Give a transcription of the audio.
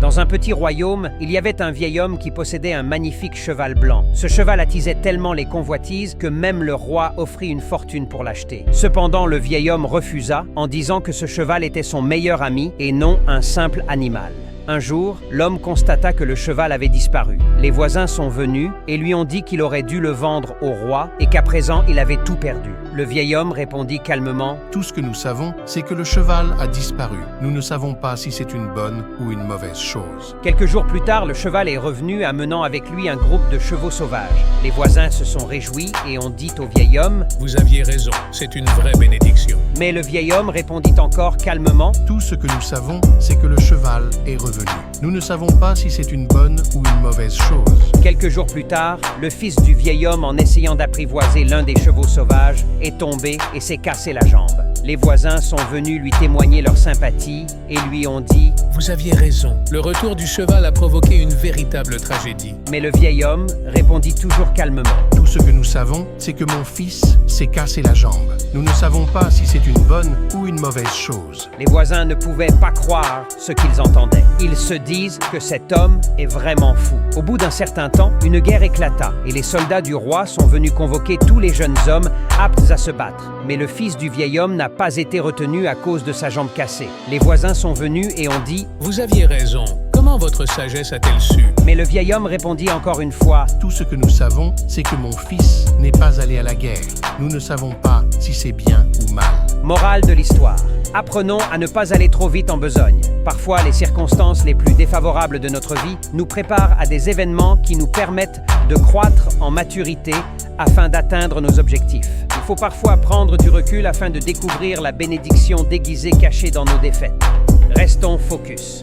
Dans un petit royaume, il y avait un vieil homme qui possédait un magnifique cheval blanc. Ce cheval attisait tellement les convoitises que même le roi offrit une fortune pour l'acheter. Cependant, le vieil homme refusa en disant que ce cheval était son meilleur ami et non un simple animal. Un jour, l'homme constata que le cheval avait disparu. Les voisins sont venus et lui ont dit qu'il aurait dû le vendre au roi et qu'à présent il avait tout perdu. Le vieil homme répondit calmement « Tout ce que nous savons, c'est que le cheval a disparu. Nous ne savons pas si c'est une bonne ou une mauvaise chose. » Quelques jours plus tard, le cheval est revenu amenant avec lui un groupe de chevaux sauvages. Les voisins se sont réjouis et ont dit au vieil homme Vous aviez raison, c'est une vraie bénédiction. Mais le vieil homme répondit encore calmement Tout ce que nous savons, c'est que le cheval est revenu. Nous ne savons pas si c'est une bonne ou une mauvaise chose. Quelques jours plus tard, le fils du vieil homme, en essayant d'apprivoiser l'un des chevaux sauvages, est tombé et s'est cassé la jambe. Les voisins sont venus lui témoigner leur sympathie et lui ont dit « Vous aviez raison, le retour du cheval a provoqué une véritable tragédie. » Mais le vieil homme répondit toujours calmement. Tout ce que nous savons, c'est que mon fils s'est cassé la jambe. Nous ne savons pas si c'est une bonne ou une mauvaise chose. Les voisins ne pouvaient pas croire ce qu'ils entendaient. Ils se disent que cet homme est vraiment fou. Au bout d'un certain temps, une guerre éclata et les soldats du roi sont venus convoquer tous les jeunes hommes aptes à se battre. Mais le fils du vieil homme n'a pas été retenu à cause de sa jambe cassée. Les voisins sont venus et ont dit « Vous aviez raison, comment votre sagesse a-t-elle su ?» Mais le vieil homme répondit encore une fois Tout ce que nous savons, c'est que mon fils n'est pas allé à la guerre. Nous ne savons pas si c'est bien ou mal. Morale de l'histoire. Apprenons à ne pas aller trop vite en besogne. Parfois, les circonstances les plus défavorables de notre vie nous préparent à des événements qui nous permettent de croître en maturité afin d'atteindre nos objectifs. Il faut parfois prendre du recul afin de découvrir la bénédiction déguisée cachée dans nos défaites. Restons focus.